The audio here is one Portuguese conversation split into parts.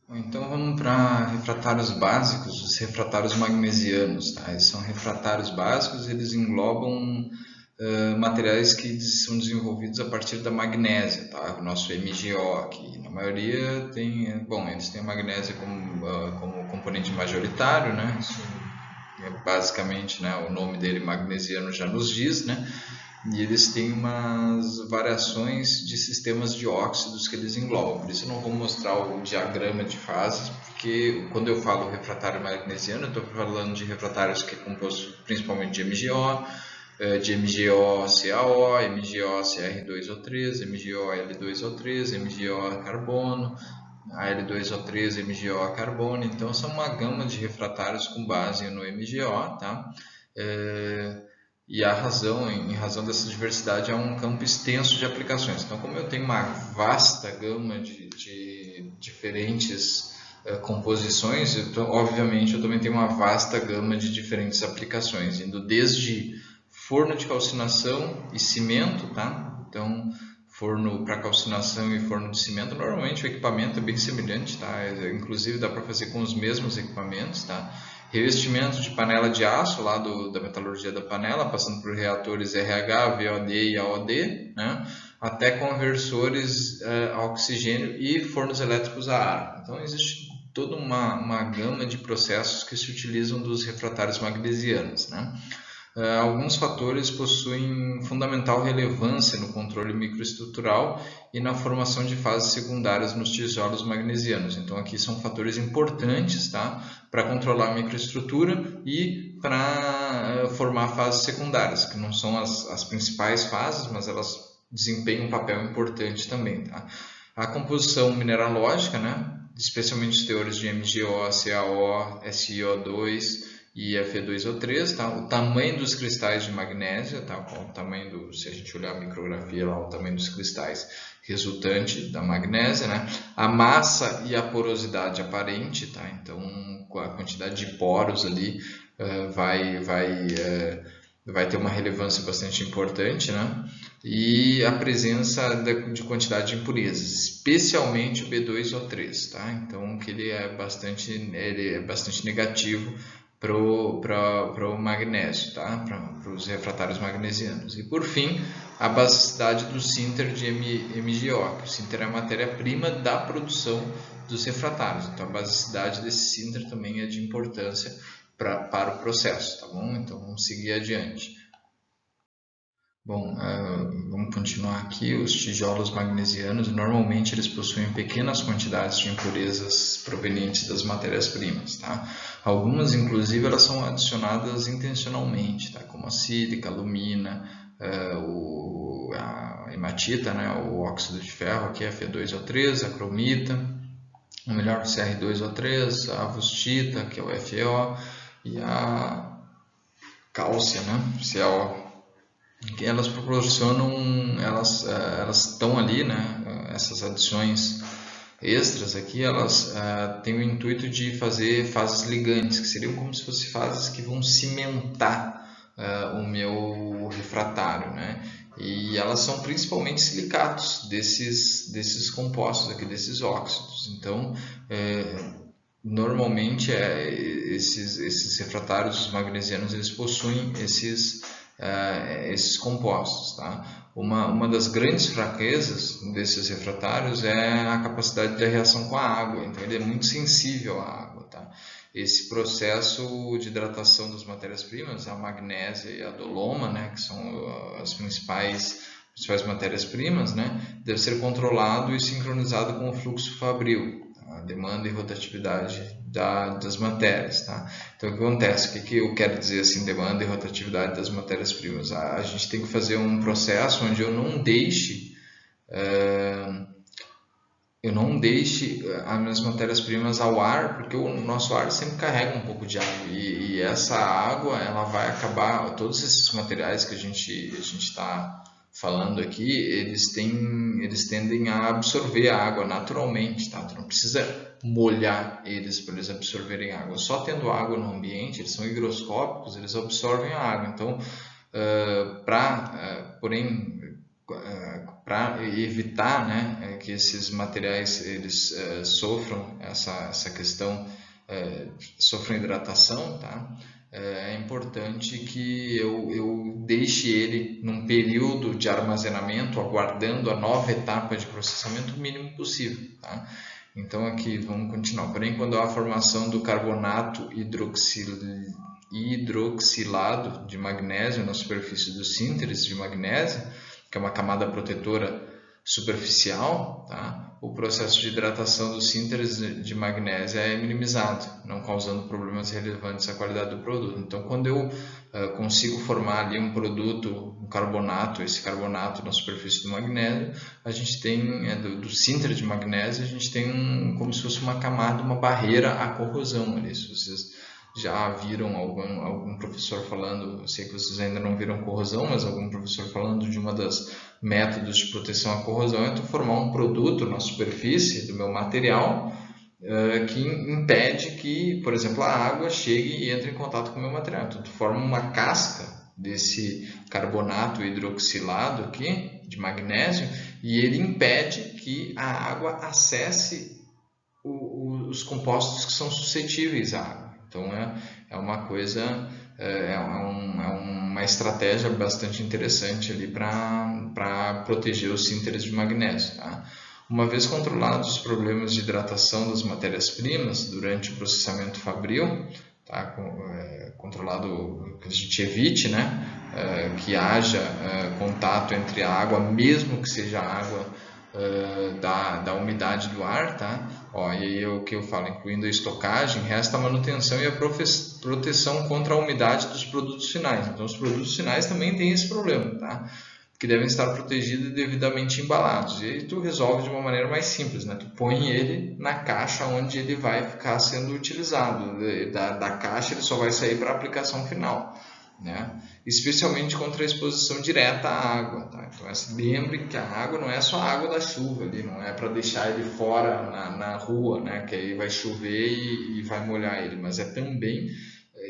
Então vamos para refratários básicos, os refratários magnesianos, tá? Eles são refratários básicos, eles englobam materiais que são desenvolvidos a partir da magnésia, tá? O nosso MgO, que na maioria tem, bom, eles têm a magnésia como componente majoritário, né? Isso é basicamente, né, o nome dele magnesiano já nos diz, né? E eles têm umas variações de sistemas de óxidos que eles englobam. Por isso eu não vou mostrar o diagrama de fases, porque quando eu falo refratário magnesiano, eu estou falando de refratários que é composto principalmente de MgO, de MgO-CaO, MgO-Cr2O3, MgO-L2O3, MgO carbono, Al2O3, MgO carbono. Então são uma gama de refratários com base no MgO, tá? É, e a razão, em razão dessa diversidade, é um campo extenso de aplicações. Então, como eu tenho uma vasta gama de diferentes composições, obviamente eu também tenho uma vasta gama de diferentes aplicações, indo desde forno de calcinação e cimento, tá? Então, forno para calcinação e forno de cimento, normalmente o equipamento é bem semelhante, tá? Inclusive dá para fazer com os mesmos equipamentos, tá? Revestimento de panela de aço lá da metalurgia da panela, passando por reatores RH, VOD e AOD, né? Até conversores a oxigênio e fornos elétricos a ar. Então existe toda uma gama de processos que se utilizam dos refratários magnesianos, né? Alguns fatores possuem fundamental relevância no controle microestrutural e na formação de fases secundárias nos tijolos magnesianos. Então, aqui são fatores importantes, tá? Para controlar a microestrutura e para formar fases secundárias, que não são as principais fases, mas elas desempenham um papel importante também, tá? A composição mineralógica, né? Especialmente os teores de MgO, CaO, SiO2 e Fe2O3, tá? O tamanho dos cristais de magnésio, tá? Qual o tamanho se a gente olhar a micrografia lá, o tamanho dos cristais resultante da magnésia, né? A massa e a porosidade aparente, tá? Então, a quantidade de poros ali vai ter uma relevância bastante importante, né? E a presença de quantidade de impurezas, especialmente o B2O3, tá? Então, que ele é bastante negativo para o magnésio, tá? Para os refratários magnesianos. E por fim, a basicidade do sinter de MgO, que o sinter é a matéria-prima da produção dos refratários. Então a basicidade desse sinter também é de importância para o processo, tá bom? Então vamos seguir adiante. Bom, vamos continuar aqui. Os tijolos magnesianos, normalmente eles possuem pequenas quantidades de impurezas provenientes das matérias-primas, tá? Algumas, inclusive, elas são adicionadas intencionalmente, tá? Como a sílica, a alumina, a hematita, né? O óxido de ferro, aqui é Fe2O3, a cromita, ou melhor, Cr2O3, a avustita, que é o FeO, e a cálcia, né? CaO. Elas proporcionam, elas estão ali, né? Essas adições extras aqui, elas têm o intuito de fazer fases ligantes, que seriam como se fossem fases que vão cimentar o meu refratário, né? E elas são principalmente silicatos desses compostos aqui, desses óxidos. Então, normalmente esses refratários magnesianos eles possuem esses compostos, tá? Uma das grandes fraquezas desses refratários é a capacidade de reação com a água, então ele é muito sensível à água, tá? Esse processo de hidratação das matérias-primas, a magnésia e a doloma, né, que são as principais matérias-primas, né, deve ser controlado e sincronizado com o fluxo fabril, a demanda e rotatividade das matérias, tá? Então, o que acontece? O que eu quero dizer assim, demanda e rotatividade das matérias-primas? A gente tem que fazer um processo onde eu não deixe as minhas matérias-primas ao ar, porque o nosso ar sempre carrega um pouco de água e essa água ela vai acabar, todos esses materiais que a gente está falando aqui, eles tendem a absorver a água naturalmente, tá? Tu não precisa molhar eles para eles absorverem água. Só tendo água no ambiente, eles são higroscópicos, eles absorvem a água. Então, porém, para evitar, né, que esses materiais eles sofram essa questão, sofram hidratação, tá? É importante que eu deixe ele num período de armazenamento, aguardando a nova etapa de processamento o mínimo possível, tá? Então aqui vamos continuar. Porém, quando há a formação do carbonato hidroxilado de magnésio na superfície do sínteres de magnésio, que é uma camada protetora superficial, tá? O processo de hidratação do sínteres de magnésio é minimizado, não causando problemas relevantes à qualidade do produto. Então, quando eu consigo formar ali um produto, um carbonato, esse carbonato na superfície do magnésio, a gente tem, do sínteres de magnésio, a gente tem como se fosse uma camada, uma barreira à corrosão ali. Se vocês já viram algum professor falando, eu sei que vocês ainda não viram corrosão, mas algum professor falando de uma das métodos de proteção à corrosão é tu formar um produto na superfície do meu material que impede que, por exemplo, a água chegue e entre em contato com o meu material. Então tu forma uma casca desse carbonato hidroxilado aqui, de magnésio, e ele impede que a água acesse os compostos que são suscetíveis à água. Então é uma coisa, uma estratégia bastante interessante ali para proteger os sínteres de magnésio, tá? Uma vez controlados os problemas de hidratação das matérias-primas durante o processamento fabril, tá? Controlado que a gente evite, né? Que haja contato entre a água, mesmo que seja a água da umidade do ar, tá? Ó, e aí o que eu falo, incluindo a estocagem, resta a manutenção e a proteção contra a umidade dos produtos finais. Então os produtos finais também têm esse problema, tá? Que devem estar protegidos e devidamente embalados. E aí tu resolve de uma maneira mais simples, né? Tu põe ele na caixa onde ele vai ficar sendo utilizado. Da caixa ele só vai sair para a aplicação final, né? Especialmente contra a exposição direta à água, tá? Então lembre que a água não é só a água da chuva ali, não é para deixar ele fora na rua, né? Que aí vai chover e vai molhar ele, mas é também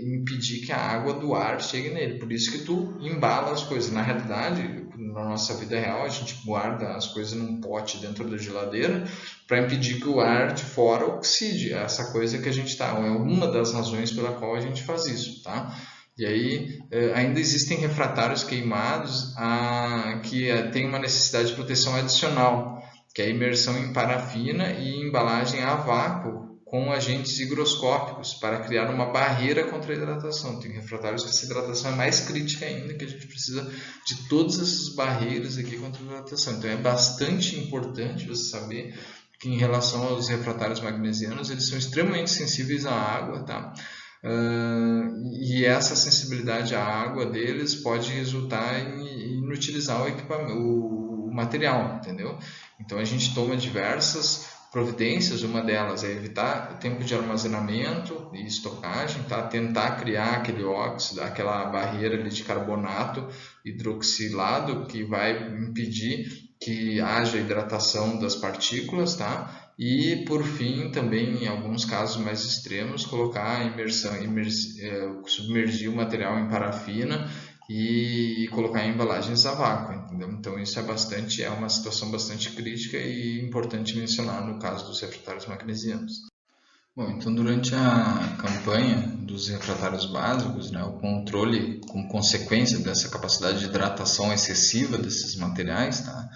impedir que a água do ar chegue nele. Por isso que tu embala as coisas. Na realidade, na nossa vida real, a gente guarda as coisas num pote dentro da geladeira para impedir que o ar de fora oxide. Essa coisa que a gente tá, é uma das razões pela qual a gente faz isso, tá? E aí ainda existem refratários queimados que têm uma necessidade de proteção adicional, que é a imersão em parafina e embalagem a vácuo com agentes higroscópicos para criar uma barreira contra a hidratação. Tem refratários que essa hidratação é mais crítica ainda, que a gente precisa de todas essas barreiras aqui contra a hidratação. Então é bastante importante você saber que em relação aos refratários magnesianos, eles são extremamente sensíveis à água, tá? E essa sensibilidade à água deles pode resultar em inutilizar o material, entendeu? Então a gente toma diversas providências, uma delas é evitar o tempo de armazenamento e estocagem, tá? Tentar criar aquele óxido, aquela barreira ali de carbonato hidroxilado que vai impedir que haja hidratação das partículas, tá? E por fim, também em alguns casos mais extremos, colocar submergir o material em parafina e colocar em embalagens a vácuo, entendeu? Então isso é uma situação bastante crítica e importante mencionar no caso dos refratários magnesianos. Bom, então durante a campanha dos refratários básicos, né, o controle como consequência dessa capacidade de hidratação excessiva desses materiais, tá?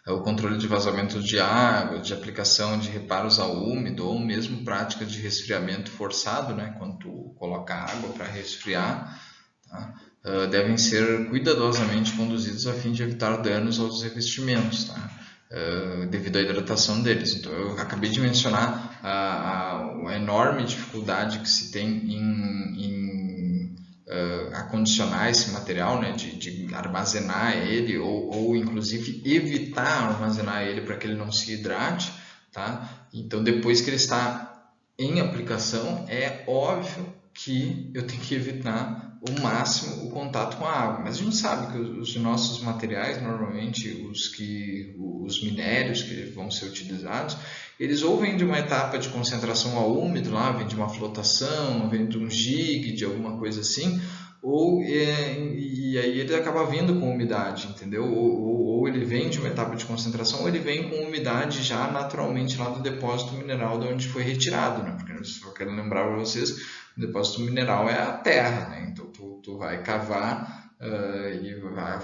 O controle de vazamento de água, de aplicação de reparos ao úmido ou mesmo prática de resfriamento forçado, né, quando tu coloca água para resfriar, tá? Devem ser cuidadosamente conduzidos a fim de evitar danos aos revestimentos, tá? Devido à hidratação deles. Então eu acabei de mencionar a enorme dificuldade que se tem em acondicionar esse material, né, de armazenar ele ou inclusive evitar armazenar ele para que ele não se hidrate, tá? Então depois que ele está em aplicação, é óbvio que eu tenho que evitar o máximo o contato com a água, mas a gente sabe que os nossos materiais, normalmente os minérios que vão ser utilizados, eles ou vêm de uma etapa de concentração ao úmido, lá vem de uma flotação, vem de um jig, de alguma coisa assim, e aí ele acaba vindo com umidade, entendeu? Ou ele vem de uma etapa de concentração, ou ele vem com umidade já naturalmente lá do depósito mineral de onde foi retirado, né? Porque só quero lembrar para vocês, o depósito mineral é a terra, né? Então tu vai cavar e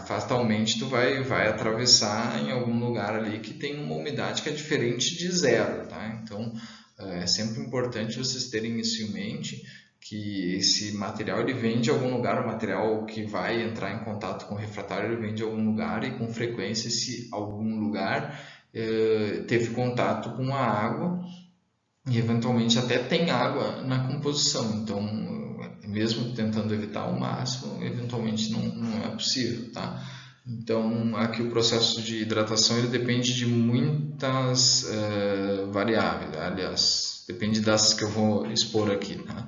fatalmente tu vai atravessar em algum lugar ali que tem uma umidade que é diferente de zero, tá? Então é sempre importante vocês terem isso em mente, que esse material ele vem de algum lugar, o material que vai entrar em contato com o refratário ele vem de algum lugar, e com frequência esse algum lugar teve contato com a água e eventualmente até tem água na composição, então mesmo tentando evitar ao máximo, eventualmente não é possível, tá? Então aqui o processo de hidratação ele depende de muitas variáveis, aliás, depende das que eu vou expor aqui, tá?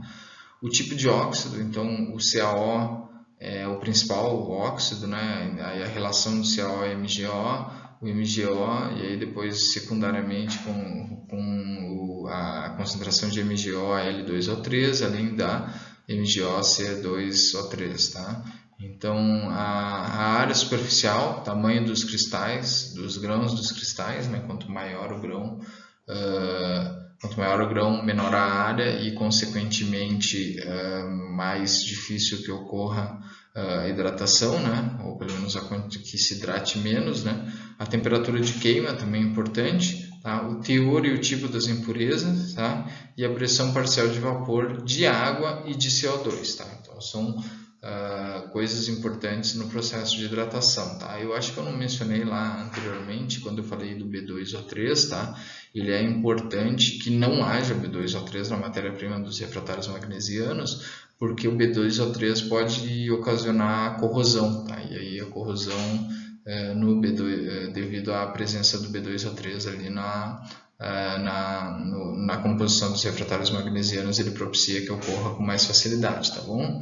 O tipo de óxido, então o CaO é o principal óxido, né? Aí a relação de CaO e MgO, o MgO, e aí depois secundariamente com a concentração de MgO L2O3, além da MgOC2O3, tá? Então a área superficial, tamanho dos cristais, dos grãos dos cristais, né? Quanto maior o grão, menor a área e, consequentemente, mais difícil que ocorra a hidratação, né? Ou pelo menos que se hidrate menos, né? A temperatura de queima também é importante, tá? O teor e o tipo das impurezas, tá? E a pressão parcial de vapor de água e de CO2, tá? Então são coisas importantes no processo de hidratação, tá? Eu acho que eu não mencionei lá anteriormente, quando eu falei do B2O3, tá? Ele é importante que não haja B2O3 na matéria-prima dos refratários magnesianos, porque o B2O3 pode ocasionar corrosão, tá? E aí a corrosão no B2, devido à presença do B2O3 ali na composição dos refratários magnesianos, ele propicia que ocorra com mais facilidade, tá bom?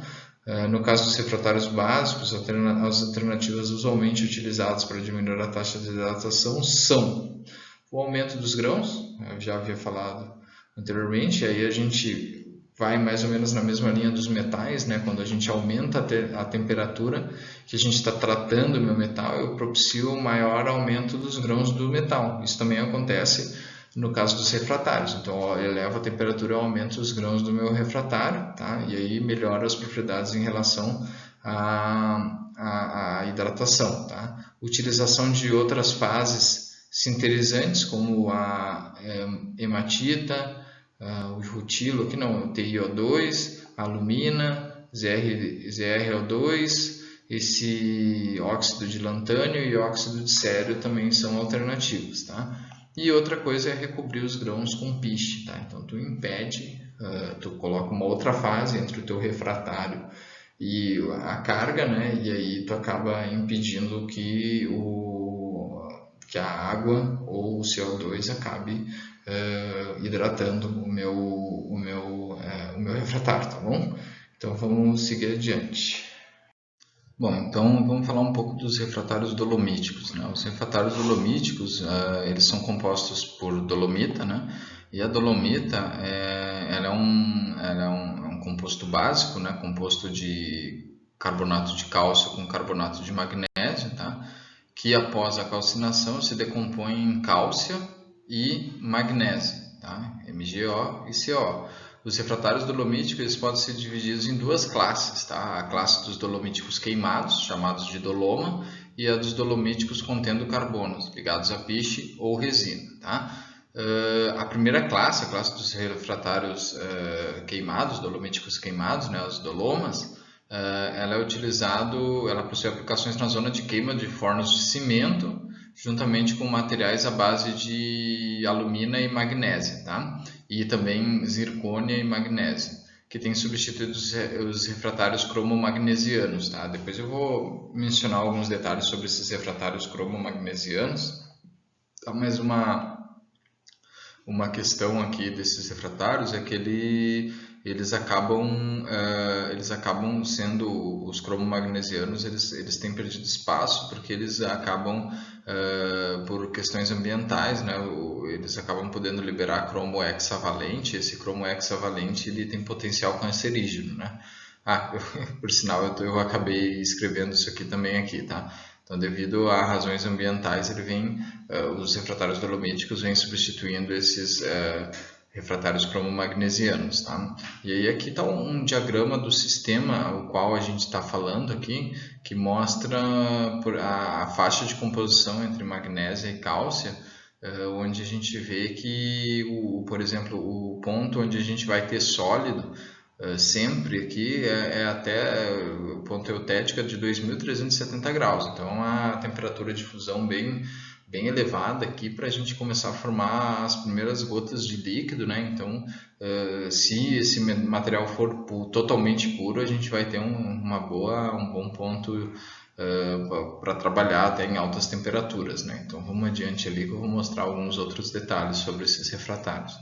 No caso dos refratários básicos, as alternativas usualmente utilizadas para diminuir a taxa de hidratação são o aumento dos grãos, eu já havia falado anteriormente, aí a gente vai mais ou menos na mesma linha dos metais, né? Quando a gente aumenta a temperatura que a gente está tratando o meu metal, eu propicio um maior aumento dos grãos do metal. Isso também acontece no caso dos refratários. Então, eu elevo a temperatura e aumento os grãos do meu refratário, tá? E aí melhora as propriedades em relação à hidratação, tá? Utilização de outras fases sinterizantes, como a hematita, o rutilo, aqui não, o TiO2, a alumina, ZrO2, esse óxido de lantânio e óxido de cério também são alternativos, tá? E outra coisa é recobrir os grãos com piche, tá? Então tu impede, tu coloca uma outra fase entre o teu refratário e a carga, né? E aí tu acaba impedindo que a água ou o CO2 acabe hidratando o meu refratário, tá bom? Então vamos seguir adiante. Bom, então vamos falar um pouco dos refratários dolomíticos, né? Os refratários dolomíticos, eles são compostos por dolomita, né? E a dolomita, ela é um composto básico, né? Composto de carbonato de cálcio com carbonato de magnésio, tá? Que após a calcinação se decompõe em cálcio e magnésio, tá? MgO e CO. Os refratários dolomíticos eles podem ser divididos em duas classes, tá? A classe dos dolomíticos queimados, chamados de doloma, e a dos dolomíticos contendo carbonos, ligados a piche ou resina, tá? A primeira classe, a classe dos refratários queimados, dolomíticos queimados, né, os dolomas, ela possui aplicações na zona de queima de fornos de cimento, juntamente com materiais à base de alumina e magnésio, tá? E também zircônia e magnésio, que tem substituído os refratários cromomagnesianos, tá? Depois eu vou mencionar alguns detalhes sobre esses refratários cromomagnesianos, tá? Mas uma questão aqui desses refratários é que eles acabam sendo, os cromomagnesianos, eles têm perdido espaço porque eles acabam, por questões ambientais, né, eles acabam podendo liberar cromo hexavalente. Esse cromo hexavalente ele tem potencial cancerígeno, né? Por sinal, eu acabei escrevendo isso aqui também aqui, tá? Então, devido a razões ambientais, os refratários dolomíticos vêm substituindo esses refratários cromomagnesianos, tá? E aí aqui está um diagrama do sistema o qual a gente está falando aqui, que mostra a faixa de composição entre magnésia e cálcio, onde a gente vê que, por exemplo, o ponto onde a gente vai ter sólido sempre aqui é até o ponto eutético de 2.370 graus, então a temperatura de fusão bem elevada aqui para a gente começar a formar as primeiras gotas de líquido, né? Então, se esse material for totalmente puro, a gente vai ter um bom ponto para trabalhar até em altas temperaturas, né? Então, vamos adiante ali que eu vou mostrar alguns outros detalhes sobre esses refratários.